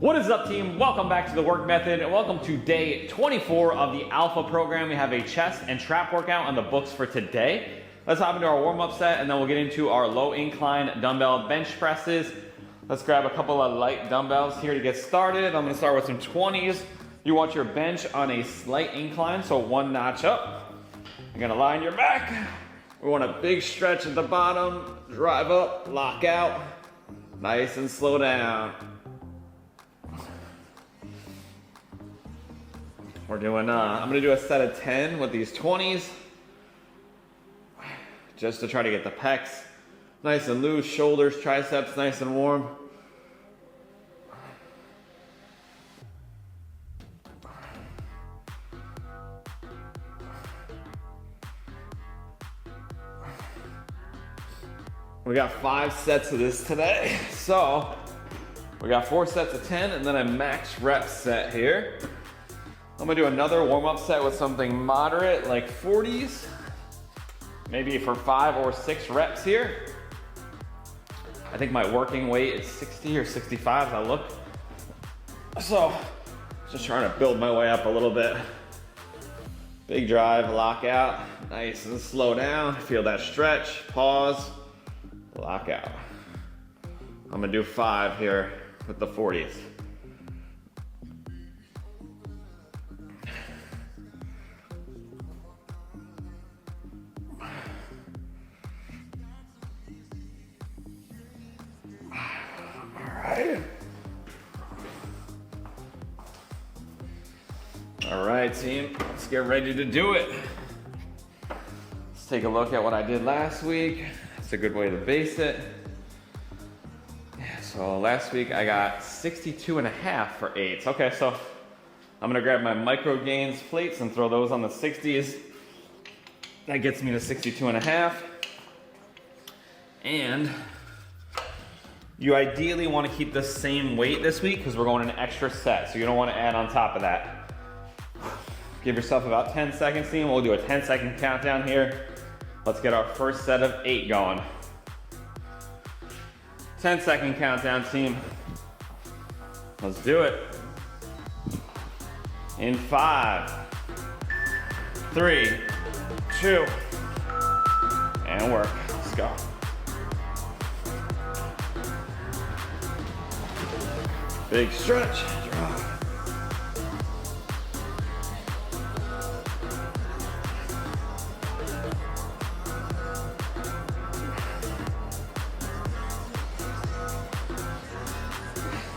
What is up, team? Welcome back to the work method and welcome to day 24 of the Alpha program. We have a chest and trap workout on the books for today. Let's hop into our warm-up set and then we'll get into our low incline dumbbell bench presses. Let's grab a couple of light dumbbells here to get started. I'm gonna start with some 20s. You want your bench on a slight incline, so one notch up. You're gonna lie on your back. We want a big stretch at the bottom, drive up, lock out, nice and slow down. We're doing, I'm gonna do a set of 10 with these 20s, just to try to get the pecs nice and loose, shoulders, triceps nice and warm. We got 5 sets of this today, so we got 4 sets of 10 and then a max rep set here. I'm gonna do another warm-up set with something moderate, like 40s, maybe for 5 or 6 reps here. I think my working weight is 60 or 65 as I look. So, just trying to build my way up a little bit. Big drive, lock out, nice and slow down. Feel that stretch, pause, lock out. I'm gonna do 5 here with the 40s. All right, team, let's get ready to do it. Let's take a look at what I did last week. It's a good way to base it. Yeah, so last week I got 62.5 for 8s. Okay, so I'm gonna grab my micro gains plates and throw those on the 60s. That gets me to 62.5. And you ideally want to keep the same weight this week because we're going an extra set, so you don't want to add on top of that. Give yourself about 10 seconds, team. We'll do a 10-second countdown here. Let's get our first set of 8 going. 10-second countdown, team. Let's do it. In 5, 3, 2, and work. Let's go. Big stretch, drop.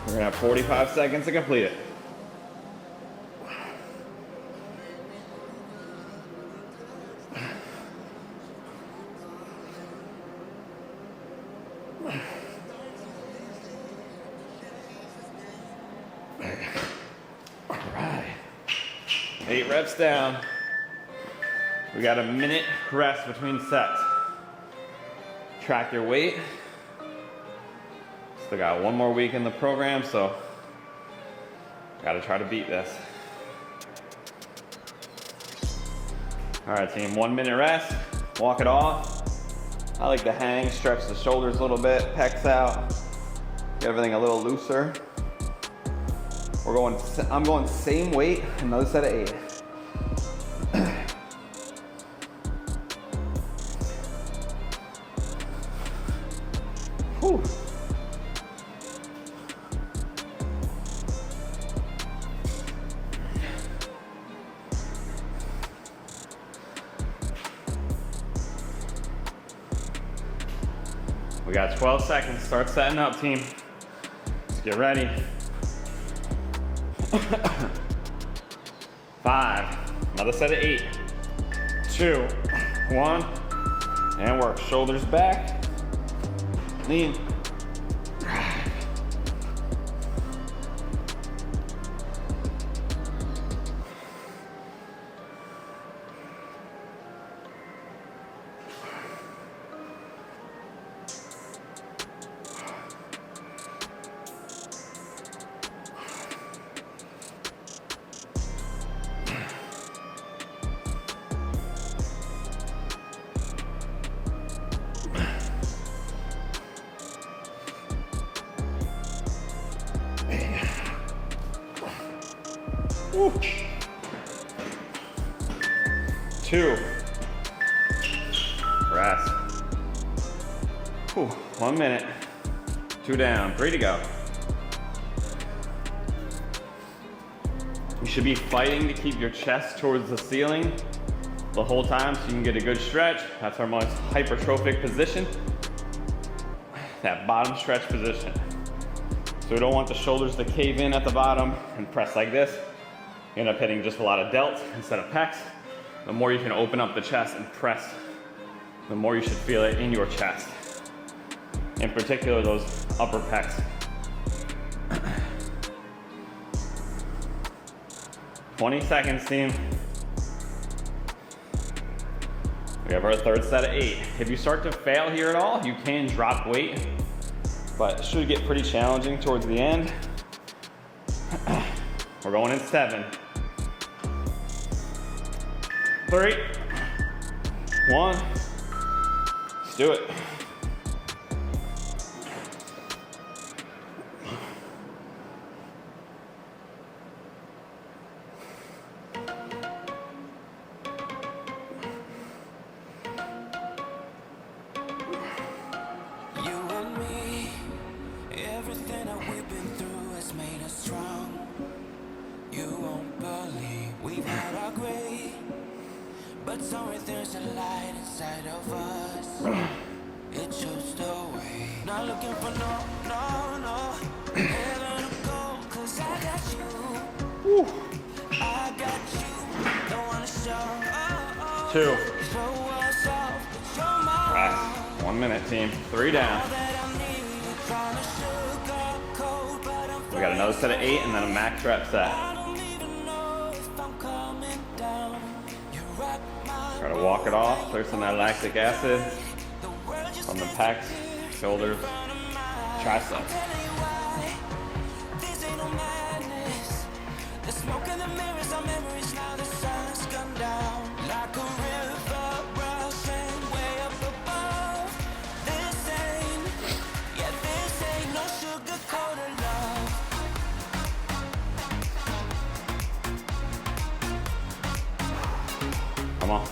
We're gonna have 45 seconds to complete it. All right, 8 reps down. We got a minute rest between sets. Track your weight. Still got 1 more week in the program, so gotta try to beat this. All right, team, 1 minute rest, walk it off. I like to hang, stretch the shoulders a little bit, pecs out, get everything a little looser. I'm going same weight, another set of 8. Whew. We got 12 seconds. Start setting up, team. Let's get ready. 5, another set of 8, 2, 1, and work. Shoulders back, lean. Woo. 2. Rest. Whew. 1 minute. 2 down. 3 to go. You should be fighting to keep your chest towards the ceiling the whole time so you can get a good stretch. That's our most hypertrophic position. That bottom stretch position. So we don't want the shoulders to cave in at the bottom and press like this. You end up hitting just a lot of delts instead of pecs. The more you can open up the chest and press, the more you should feel it in your chest. In particular, those upper pecs. 20 seconds, team. We have our third set of 8. If you start to fail here at all, you can drop weight, but it should get pretty challenging towards the end. We're going in 7. 3, 1, let's do it. But somewhere there's a light inside of us. It shows the way. Not looking for no heaven to go, 'cause I got you. Woo. I got you. Don't wanna show. 2. Show us off, but show my Rest. 1 minute, team. 3 down. We got another set of 8 and then a max rep set. Try to walk it off, clear some of that lactic acid from the pecs, shoulders, triceps. Come on.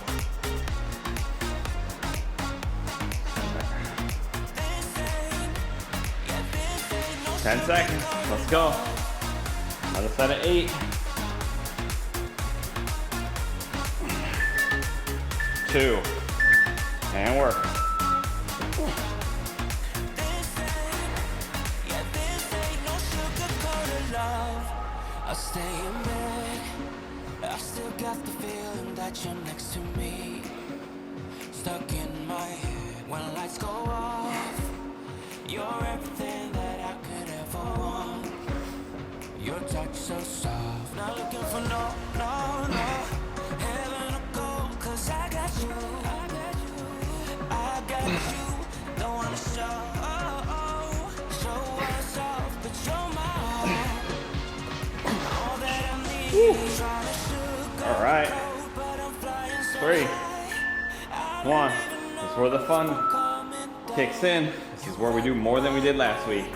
10 seconds. Let's go. Another set of 8. 2. And work. I stay in bed. I still got the feeling that you're next to me. Stuck in my head when lights go off. You're everything that I could ever want. Your touch so soft. Not looking for no heaven to go, 'cause I got you. I got you. Don't wanna show us off, but you're my heart. All that I need. All right. 3, 1. This is where the fun kicks in. This is where we do more than we did last week.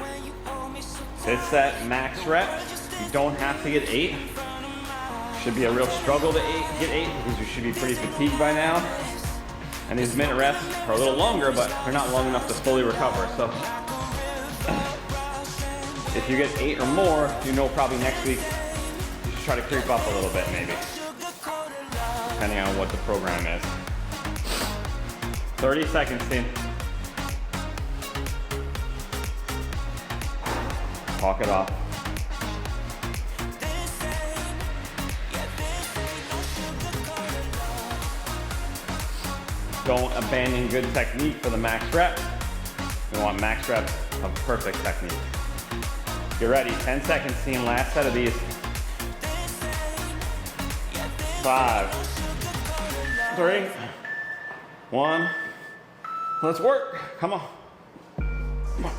This set, max reps. You don't have to get 8. Should be a real struggle to get 8 because you should be pretty fatigued by now. And these minute reps are a little longer, but they're not long enough to fully recover. So if you get 8 or more, you know probably next week you should try to creep up a little bit maybe, depending on what the program is. 30 seconds, team. Talk it off. Don't abandon good technique for the max reps. We want max reps of perfect technique. Get ready, 10 seconds, team. Last set of these. 5, 3, 1. Let's work. Come on. Come on.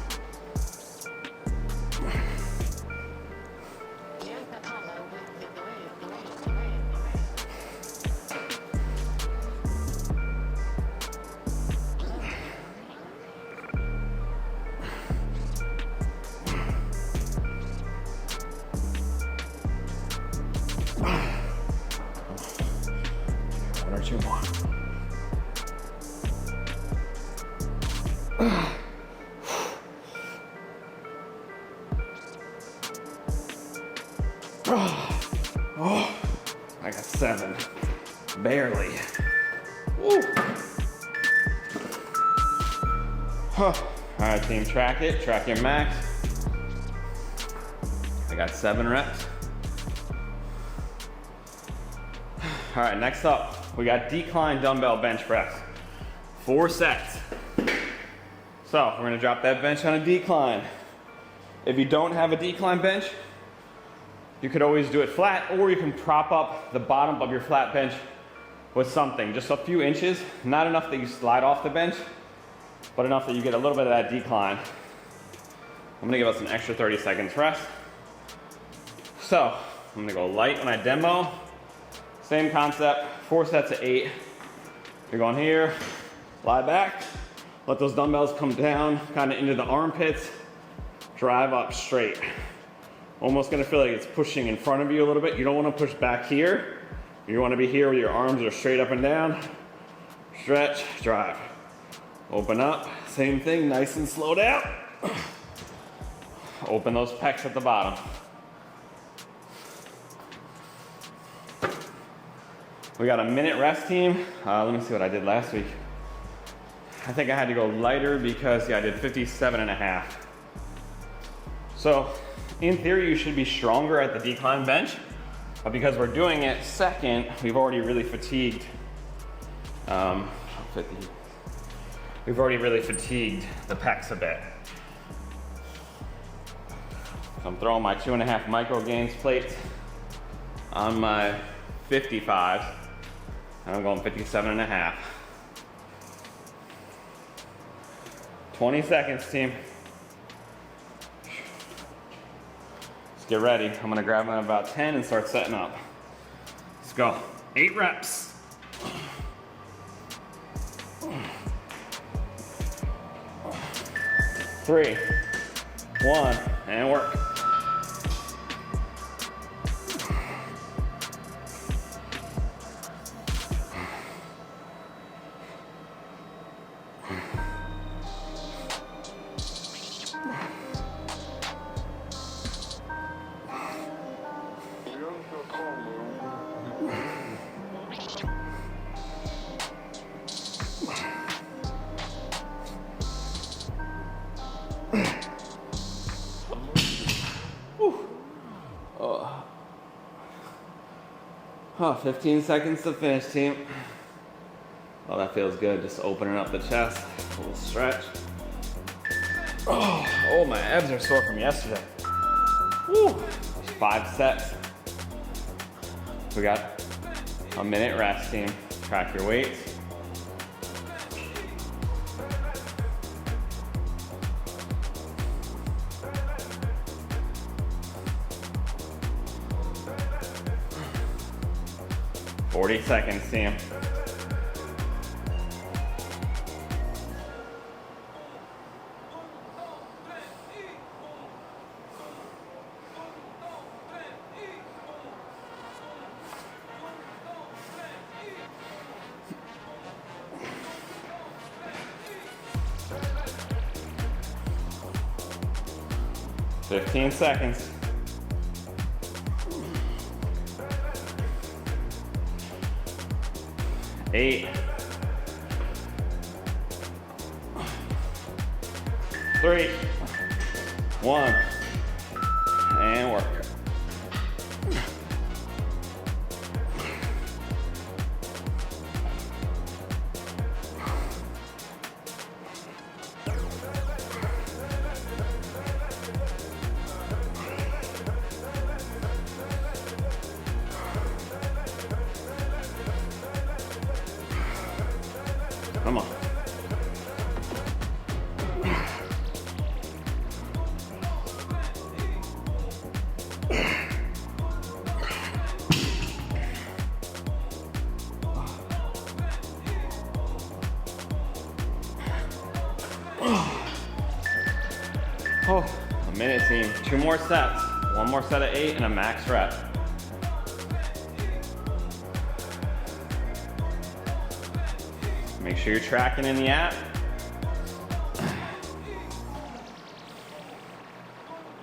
Oh, I got 7. Barely. Woo. All right, team, track it. Track your max. I got 7 reps. All right, next up, we got decline dumbbell bench press. 4 sets. So we're gonna drop that bench on a decline. If you don't have a decline bench, you could always do it flat, or you can prop up the bottom of your flat bench with something, just a few inches, not enough that you slide off the bench, but enough that you get a little bit of that decline. I'm gonna give us an extra 30 seconds rest. So I'm gonna go light when I demo. Same concept, 4 sets of 8. You're going here, lie back, let those dumbbells come down kind of into the armpits, drive up straight. Almost gonna feel like it's pushing in front of you a little bit. You don't wanna push back here. You wanna be here where your arms are straight up and down. Stretch, drive. Open up, same thing, nice and slow down. Open those pecs at the bottom. We got a minute rest, team. Let me see what I did last week. I think I had to go lighter because, yeah, I did 57.5. So, in theory, you should be stronger at the decline bench, but because we're doing it second, we've already really fatigued. We've already really fatigued the pecs a bit. So I'm throwing my 2.5 micro GAINZ plates on my 55, and I'm going 57.5. 20 seconds, team. Let's get ready. I'm gonna grab them about 10 and start setting up. Let's go. 8 reps. 3, 1, and work. Oh, 15 seconds to finish, team. Oh, that feels good. Just opening up the chest, a little stretch. Oh, my abs are sore from yesterday. Woo. 5 sets. We got a minute rest, team. Track your weights. Forty seconds, team. Fifteen seconds. 8, 3, 1, and work. Come on. Oh, a minute, team. 2 more sets. 1 more set of 8 and a max rep. Make sure you're tracking in the app.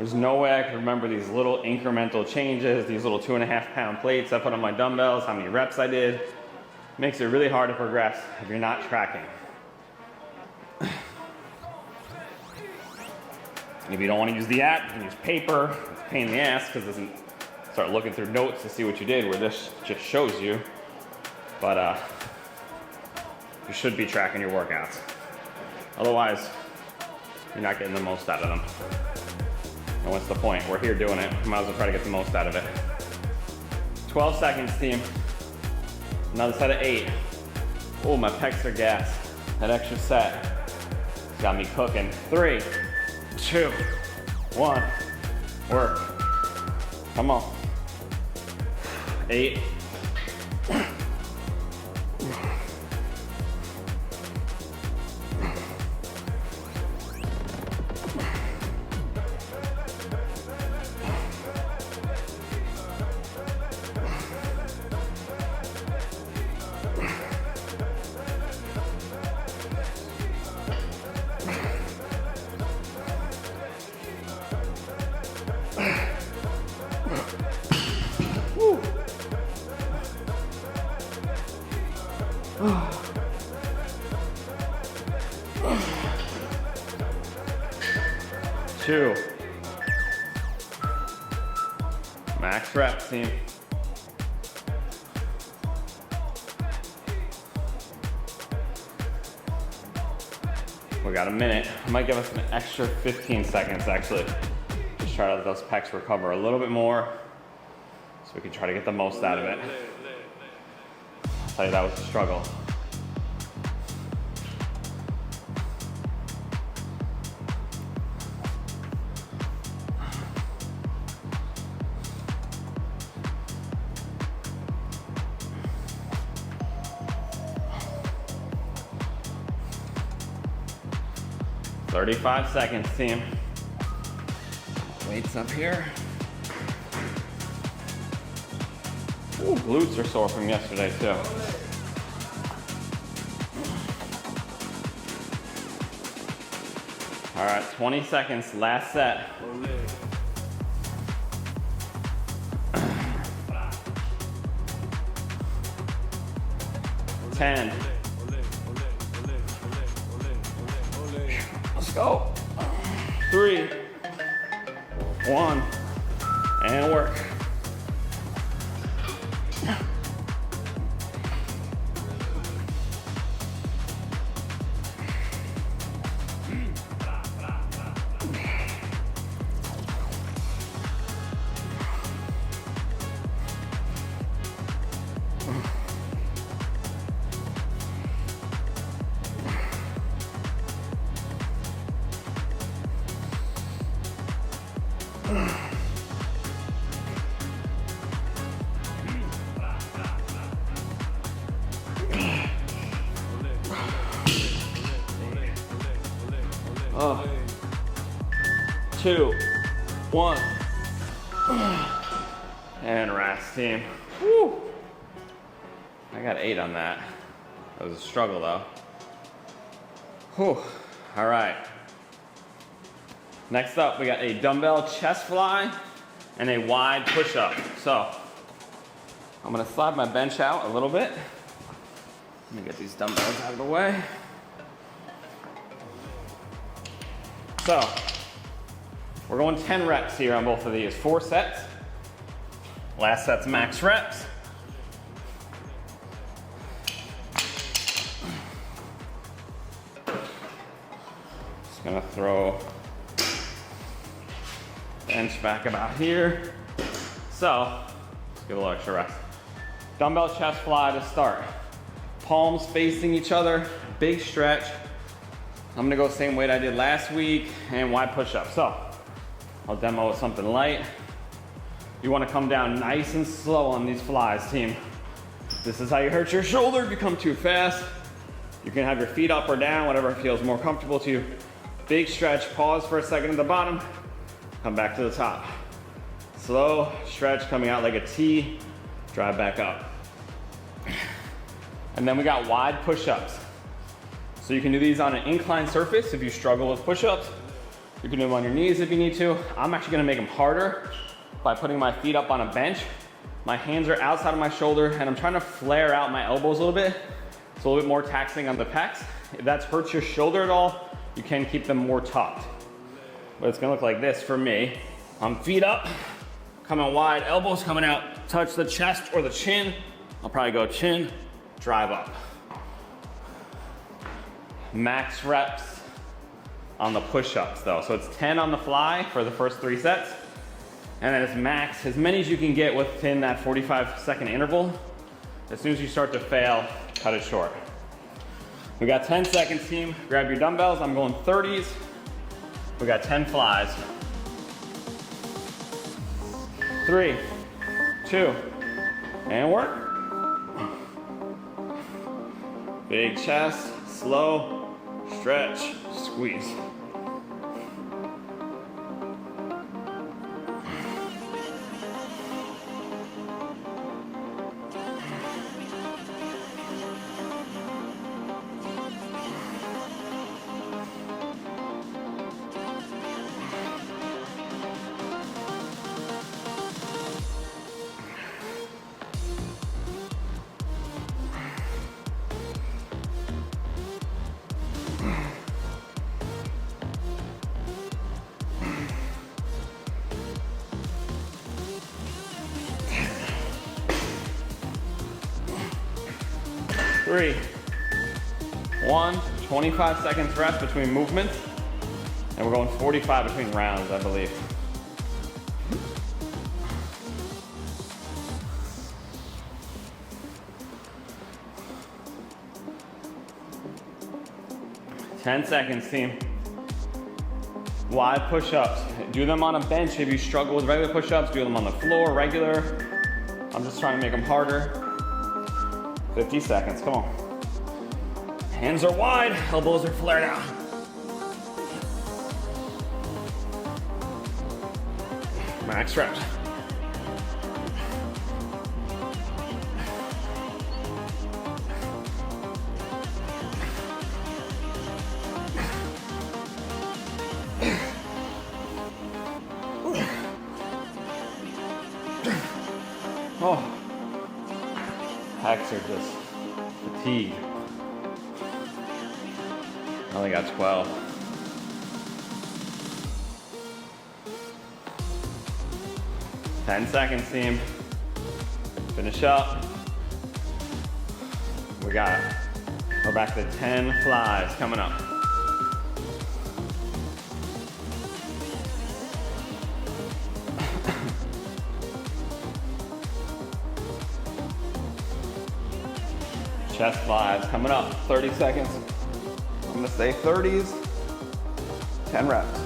There's no way I could remember these little incremental changes, these little 2.5 pound plates I put on my dumbbells, how many reps I did. Makes it really hard to progress if you're not tracking. If you don't want to use the app, you can use paper. It's a pain in the ass because it doesn't start looking through notes to see what you did, where this just shows you. But you should be tracking your workouts. Otherwise, you're not getting the most out of them. And what's the point? We're here doing it. Might as well try to get the most out of it. 12 seconds, team. Another set of 8. Oh, my pecs are gassed. That extra set got me cooking. 3, 2, 1. Work. Come on. 8. 2. Max reps, team. We got a minute. I might give us an extra 15 seconds actually. Just try to let those pecs recover a little bit more so we can try to get the most out of it. I'll tell you, that was a struggle. $35 seconds, team. Weights up here. Ooh, glutes are sore from yesterday too. All right, 20 seconds, last set. 10. Let's go. 3, 1, and work. Oh. 2, 1, and rest, team. Woo. I got 8 on that. That was a struggle though. Whew. All right. Next up, we got a dumbbell chest fly and a wide push-up. So I'm gonna slide my bench out a little bit. Let me get these dumbbells out of the way. So, we're going 10 reps here on both of these. 4 sets. Last set's max reps. Just gonna throw bench back about here. So, let's give a little extra rest. Dumbbell chest fly to start. Palms facing each other, big stretch. I'm gonna go same weight I did last week and wide push-up. So I'll demo with something light. You wanna come down nice and slow on these flies, team. This is how you hurt your shoulder if you come too fast. You can have your feet up or down, whatever feels more comfortable to you. Big stretch, pause for a second at the bottom, come back to the top. Slow stretch coming out like a T, drive back up. And then we got wide push-ups. So you can do these on an inclined surface if you struggle with push-ups, You can do them on your knees if you need to. I'm actually gonna make them harder by putting my feet up on a bench. My hands are outside of my shoulder and I'm trying to flare out my elbows a little bit. It's a little bit more taxing on the pecs. If that hurts your shoulder at all, you can keep them more tucked. But it's gonna look like this for me. I'm feet up, coming wide, elbows coming out, touch the chest or the chin. I'll probably go chin, drive up. Max reps on the push-ups though. So it's 10 on the fly for the first 3 sets. And then it's max, as many as you can get within that 45-second interval. As soon as you start to fail, cut it short. We got 10 seconds, team. Grab your dumbbells. I'm going 30s. We got 10 flies. 3, 2, and work. Big chest, slow, stretch, squeeze. Three, 1, 25 seconds rest between movements. And we're going 45 between rounds, I believe. Ten seconds, team. Wide push-ups. Do them on a bench if you struggle with regular push-ups. Do them on the floor, regular. I'm just trying to make them harder. 50 seconds, come on. Hands are wide, elbows are flared out. Max reps. Oh. Pecs are just fatigued. I only got 12. Ten seconds, team. Finish up. We're back to 10 flies coming up. Chest flies coming up, 30 seconds. I'm gonna say 30s, 10 reps.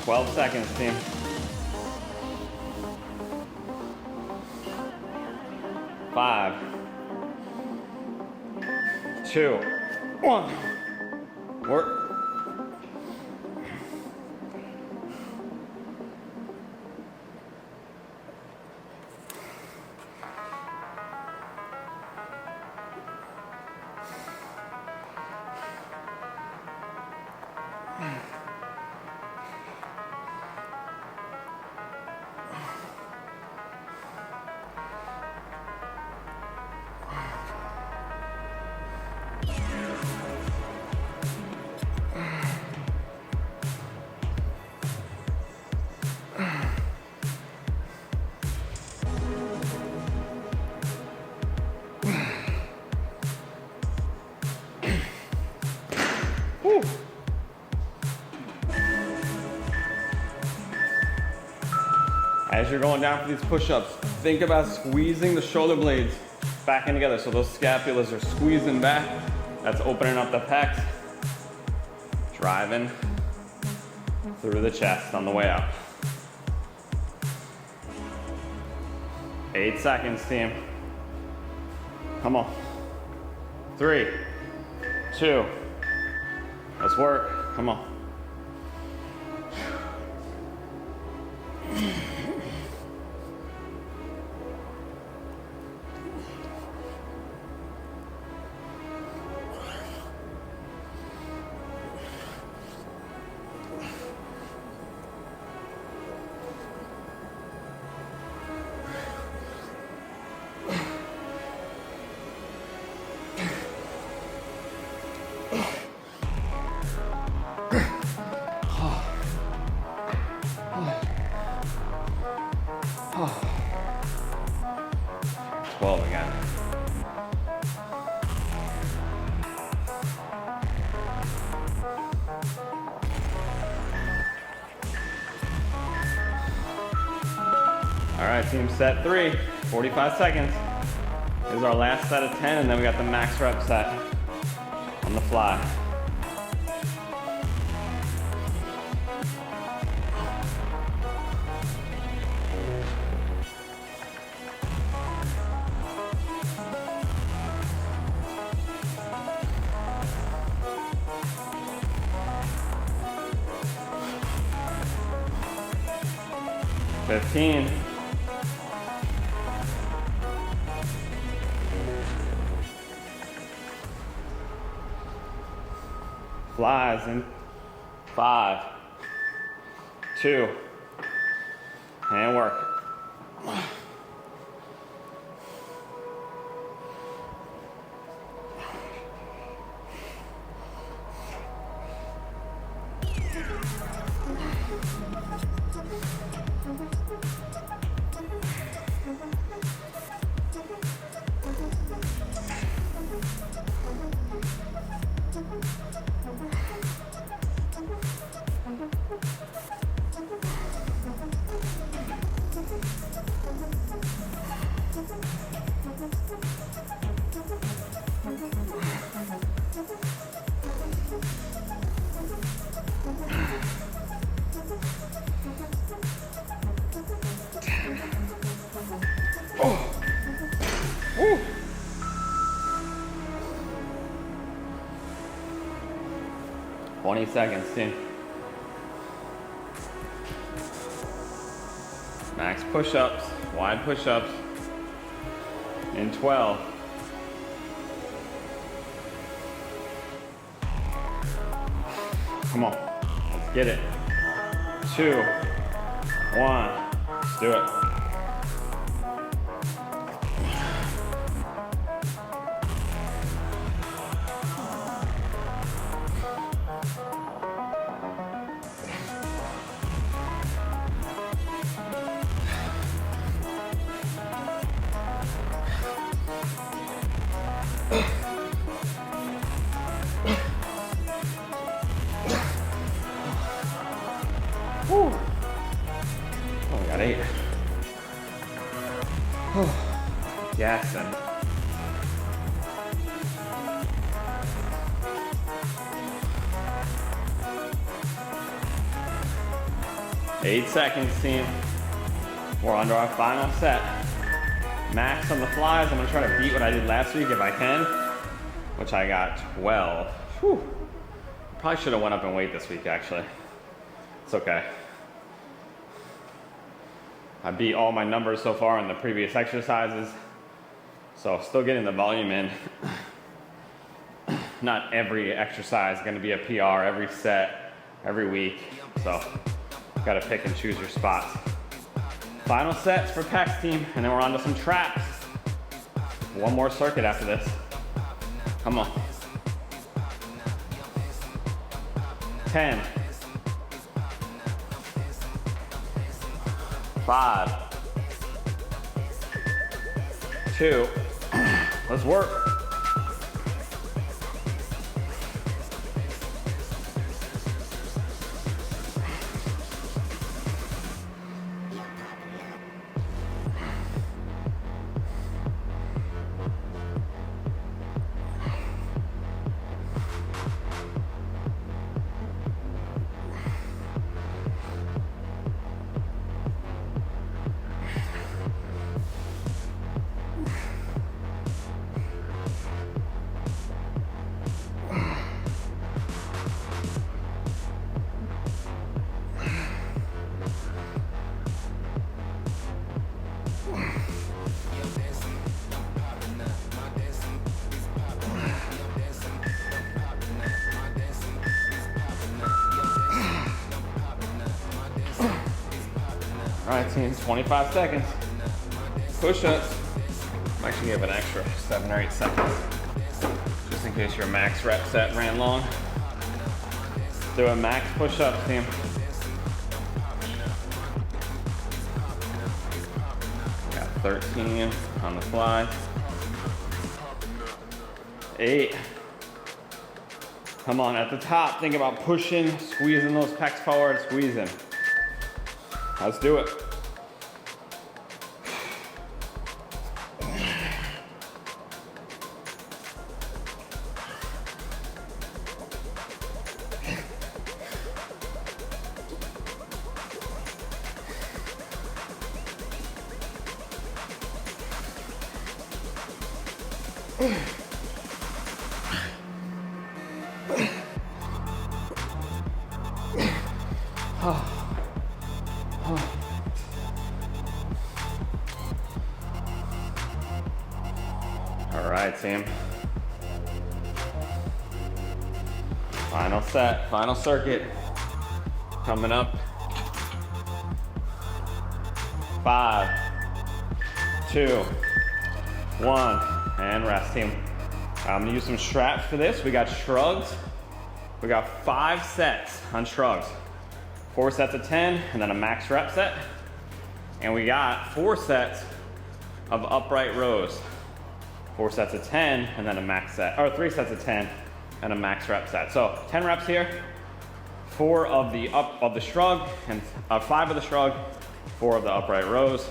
Twelve seconds, team. 5, 2, 1. Work. Whew. As you're going down for these push-ups, think about squeezing the shoulder blades back in together so those scapulas are squeezing back. That's opening up the pecs, driving through the chest on the way up. 8 seconds, team. Come on. 3, 2, let's work. Come on. All right, team, set 3, 45 seconds. This is our last set of 10, and then we got the max rep set on the fly. Fifteen. Flies in 5, 2, and work. Woo. 20 seconds, team. Max push-ups, wide push-ups in 12. Come on, let's get it. 2, 1, let's do it. Woo. Oh, we got 8. Gassing. Eight seconds, team. We're under our final set. Max on the flies. I'm gonna try to beat what I did last week if I can, which I got 12. Whew. Probably should have went up in weight this week, actually. It's okay. I beat all my numbers so far in the previous exercises, so still getting the volume in. Not every exercise is gonna be a PR every set, every week, so gotta pick and choose your spots. Final sets for pecs, team, and then we're on to some traps. One more circuit after this. Come on. 10. 5, 2, let's work. All right, team, 25 seconds. Push-ups. I'm actually gonna give an extra 7 or 8 seconds, just in case your max rep set ran long. Do a max push-up, team. Got 13 on the fly. 8. Come on, at the top, think about pushing, squeezing those pecs forward, squeezing. Let's do it. All right, team. Final set, final circuit. Coming up. 5, 2, 1, and rest, team. I'm gonna use some straps for this. We got shrugs. We got 5 sets on shrugs. 4 sets of 10, and then a max rep set. And we got 4 sets of upright rows. 4 sets of 10, and then a max set, or 3 sets of 10, and a max rep set. So 10 reps here, 4 of the shrug, and 5 of the shrug, 4 of the upright rows.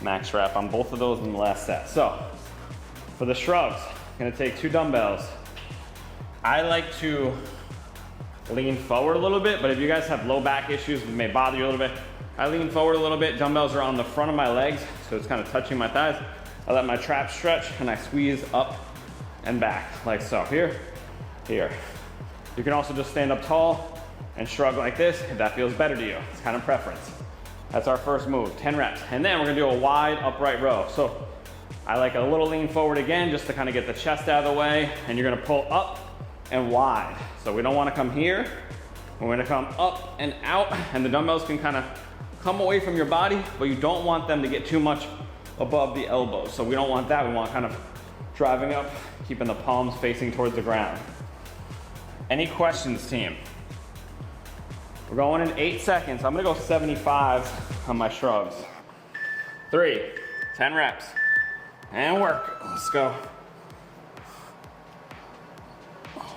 Max rep on both of those in the last set. So for the shrugs, I'm gonna take 2 dumbbells. I like to lean forward a little bit, but if you guys have low back issues, it may bother you a little bit. I lean forward a little bit. Dumbbells are on the front of my legs, so it's kind of touching my thighs. I let my traps stretch and I squeeze up and back, like so. Here, here. You can also just stand up tall and shrug like this if that feels better to you. It's kind of preference. That's our first move, 10 reps. And then we're gonna do a wide upright row. So I like a little lean forward again, just to kind of get the chest out of the way, and you're gonna pull up and wide. So we don't wanna come here. We're gonna come up and out, and the dumbbells can kind of come away from your body, but you don't want them to get too much above the elbows. So we don't want that. We want kind of driving up, keeping the palms facing towards the ground. Any questions, team? We're going in 8 seconds. I'm gonna go 75 on my shrugs. 3, 10 reps, and work. Let's go.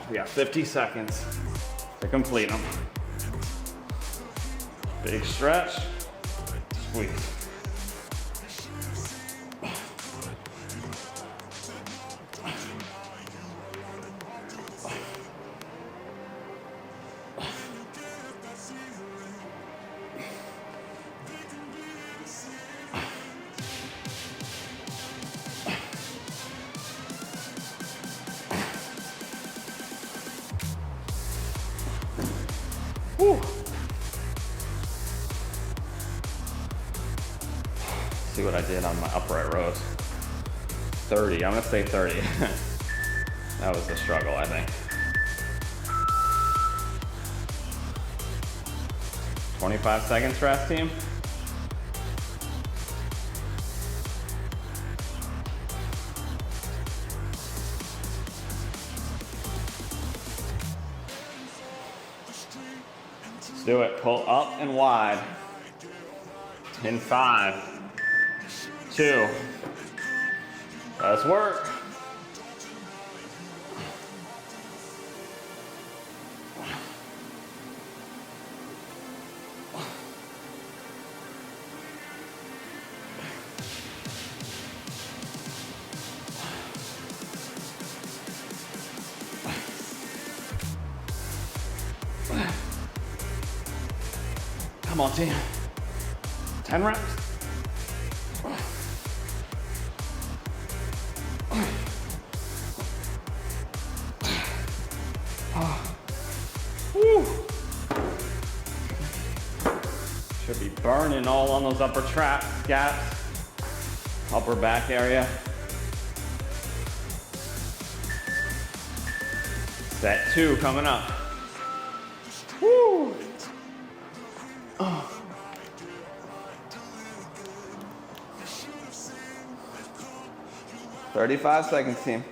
We got 50 seconds to complete them. Big stretch, squeeze. Whew. See what I did on my upright rows. 30, I'm gonna say 30. That was the struggle, I think. 25 seconds rest, team. Let's do it. Pull up and wide. In 5, 2. Let's work. Come on, team. 10 reps. Woo. Should be burning all on those upper traps, gaps, upper back area. Set 2 coming up. Woo. 35 seconds, team.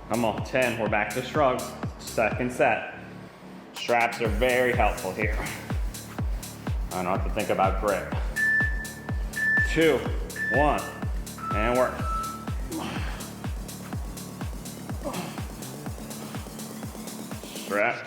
Come on, 10, we're back to shrugs. Second set. Straps are very helpful here. I don't have to think about grip. 2, 1, and work. Strap.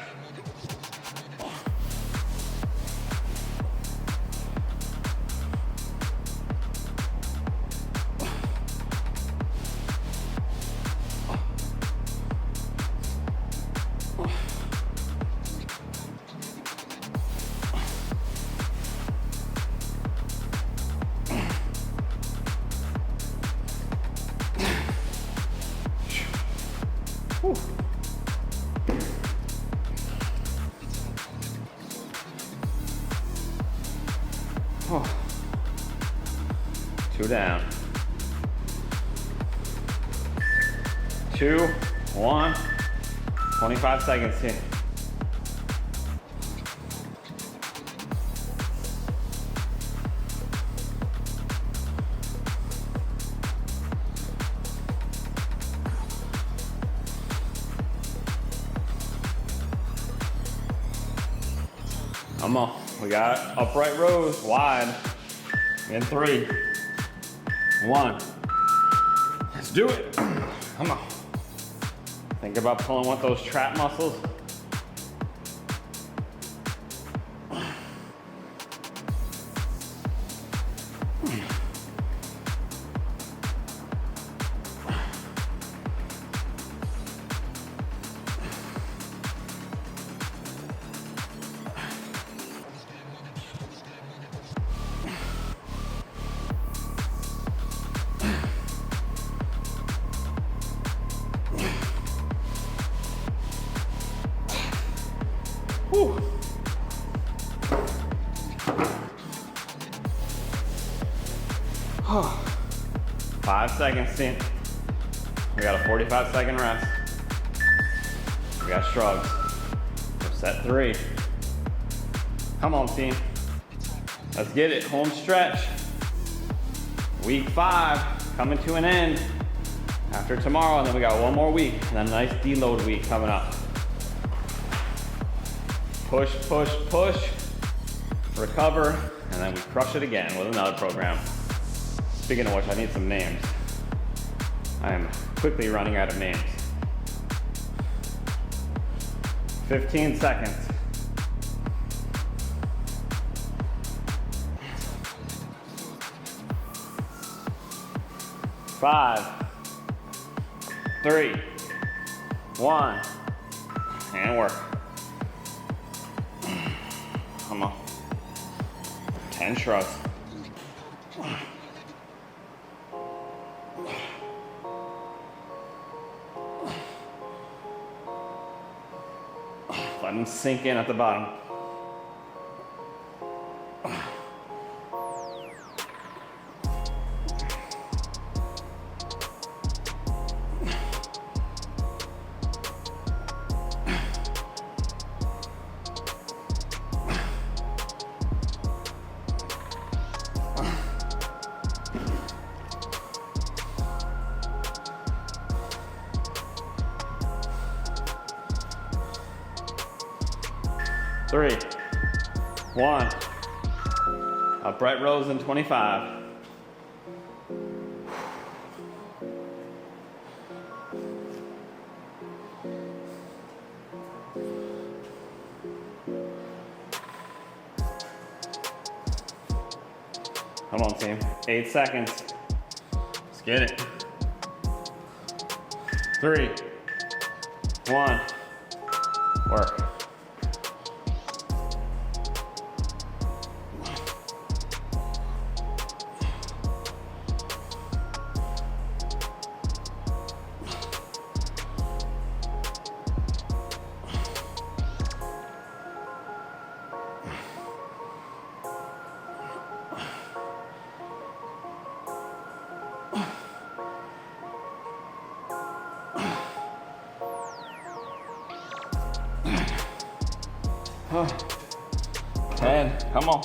Whew. Oh. 2 down. 2, 1, 25 seconds here. Come on, we got upright rows, wide, in 3, 1. Let's do it. Come on. Think about pulling with those trap muscles. Whew. Oh. 5 seconds in. We got a 45-second rest. We got shrugs. We're set 3. Come on, team. Let's get it. Home stretch. Week 5 coming to an end after tomorrow, and then we got 1 more week and a nice deload week coming up. Push, push, push, recover, and then we crush it again with another program. Speaking of which, I need some names. I am quickly running out of names. 15 seconds. 5, 3, 1, and work. Come on. 10 shrugs. Let them sink in at the bottom. Three, 1. Upright rows in 25. Come on, team. 8 seconds. Let's get it. 3, 1. Work. Oh. 10, come on.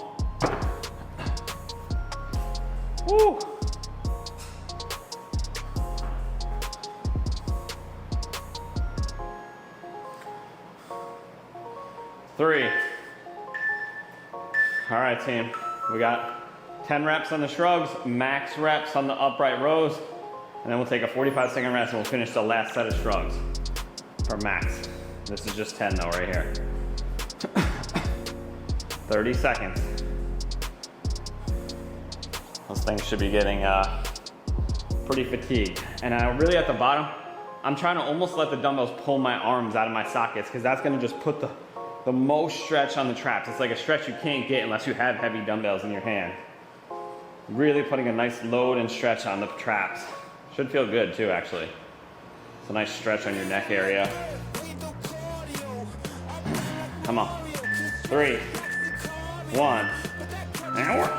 Woo. Three. All right, team. We got 10 reps on the shrugs, max reps on the upright rows, and then we'll take a 45-second rest and we'll finish the last set of shrugs for max. This is just 10 though, right here. 30 seconds. Those things should be getting pretty fatigued. And really at the bottom, I'm trying to almost let the dumbbells pull my arms out of my sockets because that's gonna just put the most stretch on the traps. It's like a stretch you can't get unless you have heavy dumbbells in your hand. Really putting a nice load and stretch on the traps. Should feel good too, actually. It's a nice stretch on your neck area. Come on. 3, 1, and work.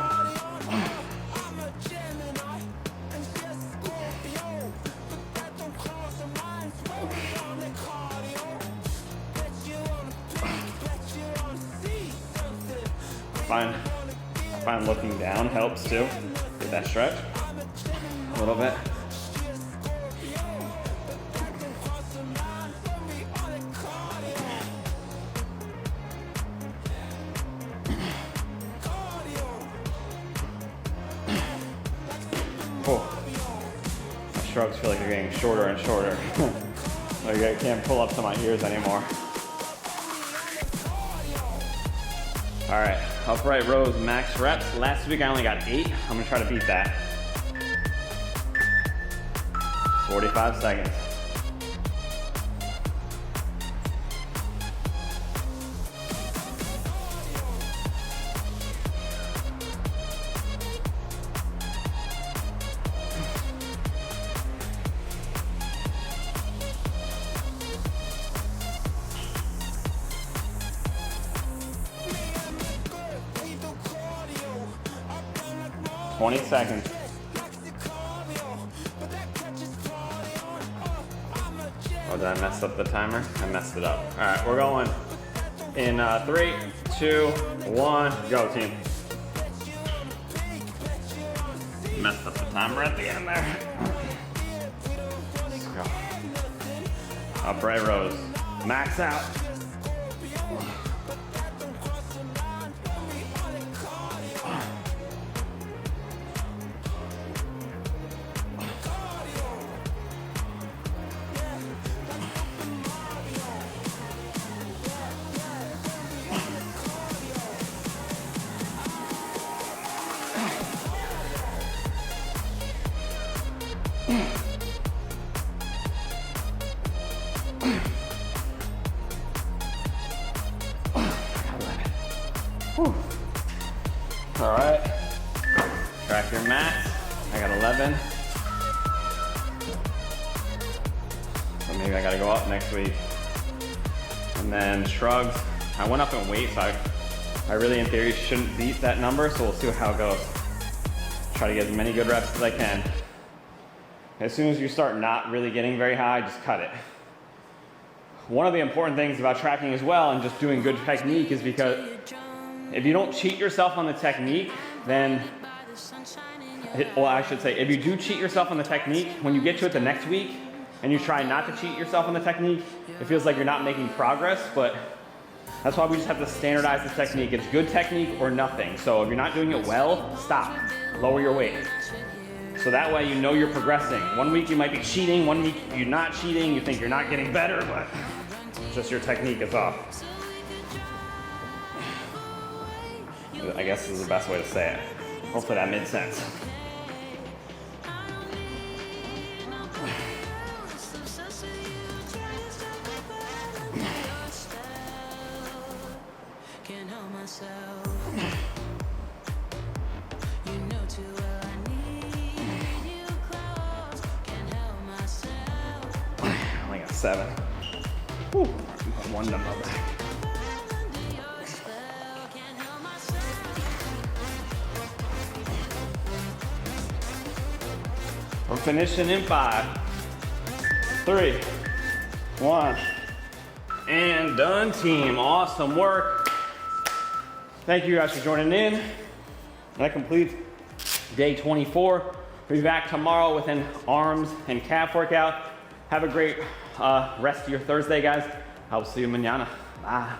I find looking down helps too. Get that stretch a little bit. Oh, my shrugs feel like they're getting shorter and shorter. Like I can't pull up to my ears anymore. All right, upright rows, max reps. Last week I only got 8. I'm gonna try to beat that. 45 seconds. Twenty seconds. Oh, did I mess up the timer? I messed it up. All right, we're going in 3, 2, 1, go team. Messed up the timer at the end there. Let's go. Upright rows, max out. All right, track your max. I got 11. So maybe I gotta go up next week. And then shrugs. I went up in weight, so I really in theory shouldn't beat that number, so we'll see how it goes. Try to get as many good reps as I can. As soon as you start not really getting very high, just cut it. One of the important things about tracking as well and just doing good technique is because if you don't cheat yourself on the technique, then, well, I should say, if you do cheat yourself on the technique, when you get to it the next week and you try not to cheat yourself on the technique, it feels like you're not making progress, but that's why we just have to standardize the technique. It's good technique or nothing. So if you're not doing it well, stop, lower your weight. So that way you know you're progressing. One week you might be cheating, one week you're not cheating, you think you're not getting better, but it's just your technique is off. I guess this is the best way to say it. Hopefully that made sense. I only got 7. Whew. One dumbbell back. We're finishing in 5, 3, 1, and done, team. Awesome work. Thank you guys for joining in. That completes day 24. We'll be back tomorrow with an arms and calf workout. Have a great rest of your Thursday, guys. I'll see you mañana. Bye.